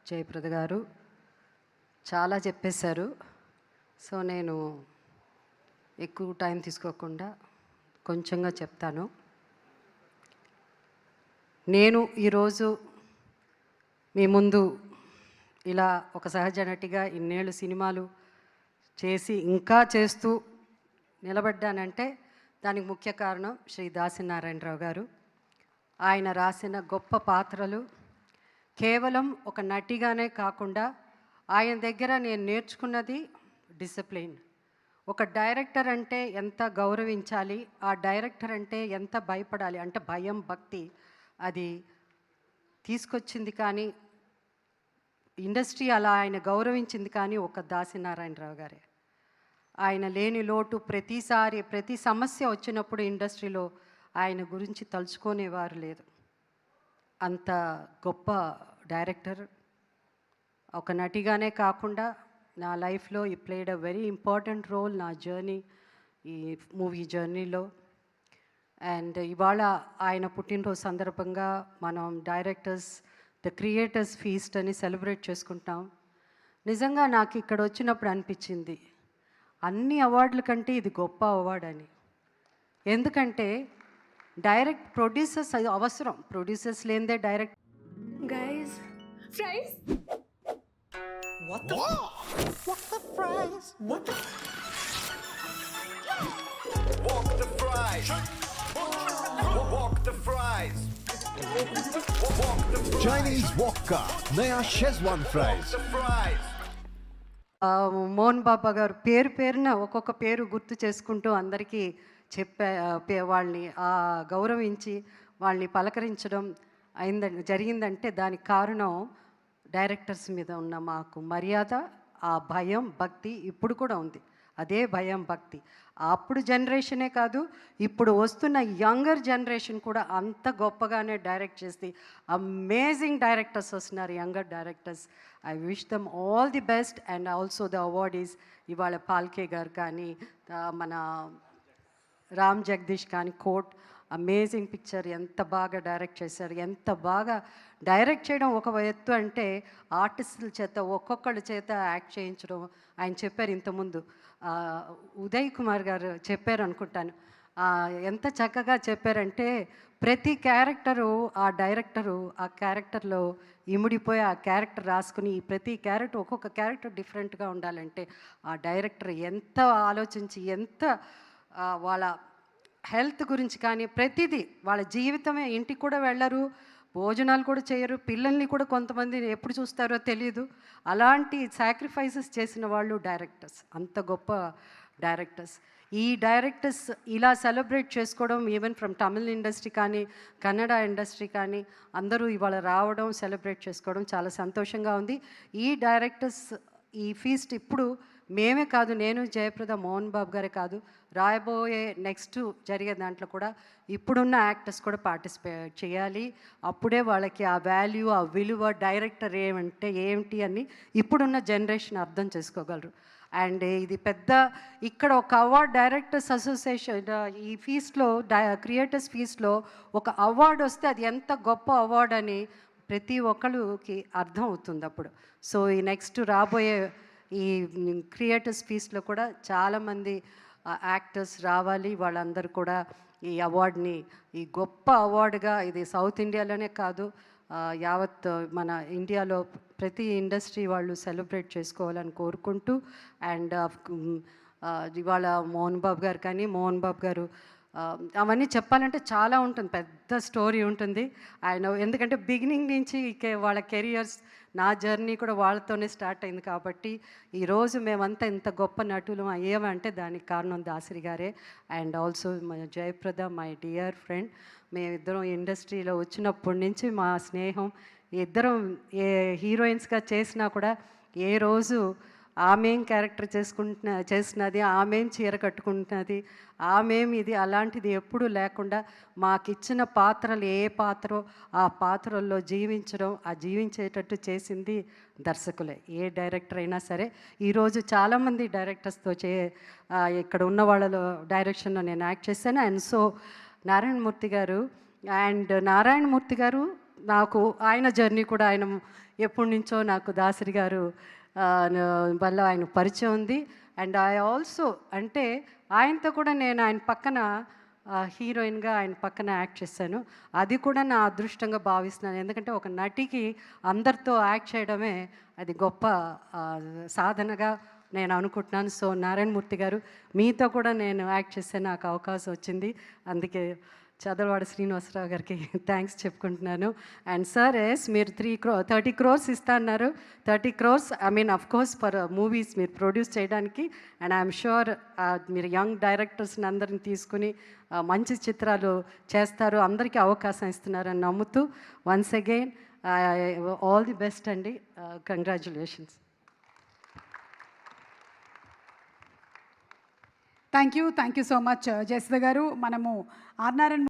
జయప్రద గారు చాలా చెప్పేశారు. సో నేను ఎక్కువ టైం తీసుకోకుండా కొంచెంగా చెప్తాను. నేను ఈరోజు మీ ముందు ఇలా ఒక సహజ నటిగా ఇన్నేళ్ళు సినిమాలు చేసి ఇంకా చేస్తూ నిలబడ్డానంటే దానికి ముఖ్య కారణం శ్రీ దాసనారాయణరావు గారు. ఆయన రాసిన గొప్ప పాత్రలు కేవలం ఒక నటిగానే కాకుండా ఆయన దగ్గర నేను నేర్చుకున్నది డిసిప్లిన్. ఒక డైరెక్టర్ అంటే ఎంత గౌరవించాలి, ఆ డైరెక్టర్ అంటే ఎంత భయపడాలి, అంటే భయం భక్తి అది తీసుకొచ్చింది. కానీ ఇండస్ట్రీ అలా ఆయన గౌరవించింది కానీ ఒక దాసనారాయణరావు గారే. ఆయన లేని లోటు ప్రతిసారి ప్రతి సమస్య వచ్చినప్పుడు ఇండస్ట్రీలో ఆయన గురించి తలుచుకునేవారు లేదు. అంత గొప్ప డైరెక్టర్. ఒక నటిగానే కాకుండా నా లైఫ్లో ఈ played a very important role నా జర్నీ, ఈ మూవీ జర్నీలో. అండ్ ఇవాళ ఆయన పుట్టినరోజు సందర్భంగా మనం డైరెక్టర్స్ ద క్రియేటర్స్ ఫీస్ట్ అని సెలబ్రేట్ చేసుకుంటాం. నిజంగా నాకు ఇక్కడ వచ్చినప్పుడు అనిపించింది అన్ని అవార్డుల కంటే ఇది గొప్ప అవార్డు అని. ఎందుకంటే డైరెక్ట్ ప్రొడ్యూసర్స్ అవసరం, ప్రొడ్యూసర్స్ లేనిదే direct. Guys fries What the? What the fries? What the? Walk the fries. Walk the fries. Walk the fries. Chinese wokka, नया Schezwan fries. The fries. Mohan Baba గారు పేరు పేరున ఒక్కొక్క పేరు గుర్తు చేసుకుంటూ అందరికీ వాళ్ళని గౌరవించి వాళ్ళని పలకరించడం జరిగిందంటే దానికి కారణం డైరెక్టర్స్ మీద ఉన్న మాకు మర్యాద, ఆ భయం భక్తి ఇప్పుడు కూడా ఉంది. అదే భయం భక్తి అప్పుడు జనరేషనే కాదు, ఇప్పుడు వస్తున్న యంగర్ జనరేషన్ కూడా అంత గొప్పగానే డైరెక్ట్ చేసి అమేజింగ్ డైరెక్టర్స్ వస్తున్నారు, younger directors. I wish them all the best. And also the awardees ఇవాళ పాల్కే గారు కానీ మన రామ్ జగదీష్ కానీ కోట్ అమేజింగ్ పిక్చర్ ఎంత బాగా డైరెక్ట్ చేశారు. ఎంత బాగా డైరెక్ట్ చేయడం ఒక ఎత్తు అంటే ఆర్టిస్టుల చేత ఒక్కొక్కళ్ళ చేత యాక్ట్ చేయించడం. ఆయన చెప్పారు ఇంతకుముందు, ఉదయ్ కుమార్ గారు చెప్పారు అనుకుంటాను, ఎంత చక్కగా చెప్పారంటే ప్రతి క్యారెక్టరు ఆ డైరెక్టరు ఆ క్యారెక్టర్లో ఇమిడిపోయి ఆ క్యారెక్టర్ రాసుకుని ప్రతి క్యారెక్టర్ ఒక్కొక్క క్యారెక్టర్ డిఫరెంట్గా ఉండాలంటే ఆ డైరెక్టర్ ఎంత ఆలోచించి ఎంత వాళ్ళ హెల్త్ గురించి కానీ ప్రతిదీ వాళ్ళ జీవితమే, ఇంటికి కూడా వెళ్ళరు, భోజనాలు కూడా చేయరు, పిల్లల్ని కూడా కొంతమంది ఎప్పుడు చూస్తారో తెలియదు. అలాంటి సాక్రిఫైసెస్ చేసిన వాళ్ళు డైరెక్టర్స్, అంత గొప్ప డైరెక్టర్స్. ఈ డైరెక్టర్స్ ఇలా సెలబ్రేట్ చేసుకోవడం ఈవెన్ ఫ్రమ్ తమిళ్ ఇండస్ట్రీ కానీ కన్నడ ఇండస్ట్రీ కానీ అందరూ ఇవాళ రావడం సెలబ్రేట్ చేసుకోవడం చాలా సంతోషంగా ఉంది. ఈ డైరెక్టర్స్ ఈ ఫీస్ట్ ఇప్పుడు మేమే కాదు, నేను జయప్రద మోహన్ బాబు గారే కాదు, రాయబోయే నెక్స్ట్ జరిగే దాంట్లో కూడా ఇప్పుడున్న యాక్టర్స్ కూడా పార్టిసిపేట్ చేయాలి. అప్పుడే వాళ్ళకి ఆ వాల్యూ, ఆ విలువ, డైరెక్టర్ ఏమంటే ఏమిటి అని ఇప్పుడున్న జనరేషన్ అర్థం చేసుకోగలరు. అండ్ ఇది పెద్ద ఇక్కడ ఒక అవార్డ్ డైరెక్టర్స్ అసోసియేషన్ ఈ ఫీస్ట్లో క్రియేటర్స్ ఫీస్ట్లో ఒక అవార్డు వస్తే అది ఎంత గొప్ప అవార్డు అని ప్రతి ఒక్కరికి అర్థం అవుతుంది అప్పుడు. సో ఈ నెక్స్ట్ రాబోయే ఈ క్రియేటర్స్ ఫీస్ట్లో కూడా చాలామంది యాక్టర్స్ రావాలి. వాళ్ళందరూ కూడా ఈ అవార్డుని ఈ గొప్ప అవార్డుగా, ఇది సౌత్ ఇండియాలోనే కాదు యావత్ మన ఇండియాలో ప్రతి ఇండస్ట్రీ వాళ్ళు సెలబ్రేట్ చేసుకోవాలని కోరుకుంటూ. అండ్ ఇవాళ మోహన్ బాబు గారు కానీ మోహన్ బాబు గారు అవన్నీ చెప్పాలంటే చాలా ఉంటుంది, పెద్ద స్టోరీ ఉంటుంది ఆయన. ఎందుకంటే బిగినింగ్ నుంచి వాళ్ళ కెరియర్స్, నా జర్నీ కూడా వాళ్ళతోనే స్టార్ట్ అయింది కాబట్టి ఈరోజు మేమంతా ఇంత గొప్ప నటులు అయ్యామంటే దానికి కారణం దాసరి గారే. And also Jayaprada my dear friend. మేమిద్దరం ఇండస్ట్రీలో వచ్చినప్పటి నుంచి మా స్నేహం, ఇద్దరం ఏ హీరోయిన్స్గా చేసినా కూడా ఏ రోజు ఆమెం క్యారెక్టర్ చేసినది, ఆమెం చీర కట్టుకుంటున్నది, ఆమెం ఇది అలాంటిది ఎప్పుడూ లేకుండా మాకిచ్చిన పాత్రలు ఏ పాత్రో ఆ పాత్రల్లో జీవించడం, ఆ జీవించేటట్టు చేసింది దర్శకులే. ఏ డైరెక్టర్ అయినా సరే. ఈరోజు చాలామంది డైరెక్టర్స్తో ఇక్కడ ఉన్న వాళ్ళలో డైరెక్షన్లో నేను యాక్ట్ చేశాను. అండ్ సో నారాయణమూర్తి గారు నాకు ఆయన జర్నీ కూడా ఆయన ఎప్పటి నుంచో నాకు దాసరి గారు వల్ల ఆయన పరిచయం ఉంది. అండ్ ఐ ఆల్సో అంటే ఆయనతో కూడా నేను ఆయన పక్కన హీరోయిన్గా ఆయన పక్కన యాక్ట్ చేశాను. అది కూడా నా అదృష్టంగా భావిస్తున్నాను. ఎందుకంటే ఒక నటికి అందరితో యాక్ట్ చేయడమే అది గొప్ప సాధనగా నేను అనుకుంటున్నాను. సో నారాయణమూర్తి గారు, మీతో కూడా నేను యాక్ట్ చేసే నాకు అవకాశం వచ్చింది. అందుకే చదలవాడ శ్రీనివాసరావు గారికి థ్యాంక్స్ చెప్పుకుంటున్నాను. అండ్ సార్ మీరు 30 crores ఇస్తా అన్నారు. 30 crores I mean of course for movies మీరు ప్రొడ్యూస్ చేయడానికి. అండ్ ఐఎమ్ షూర్ మీరు యంగ్ డైరెక్టర్స్ని అందరిని తీసుకుని మంచి చిత్రాలు చేస్తారు, అందరికీ అవకాశం ఇస్తున్నారని నమ్ముతూ once again all the best అండి. Congratulations. Thank you so much Jayasudha గారు. మనము ఆర్ నారాయణ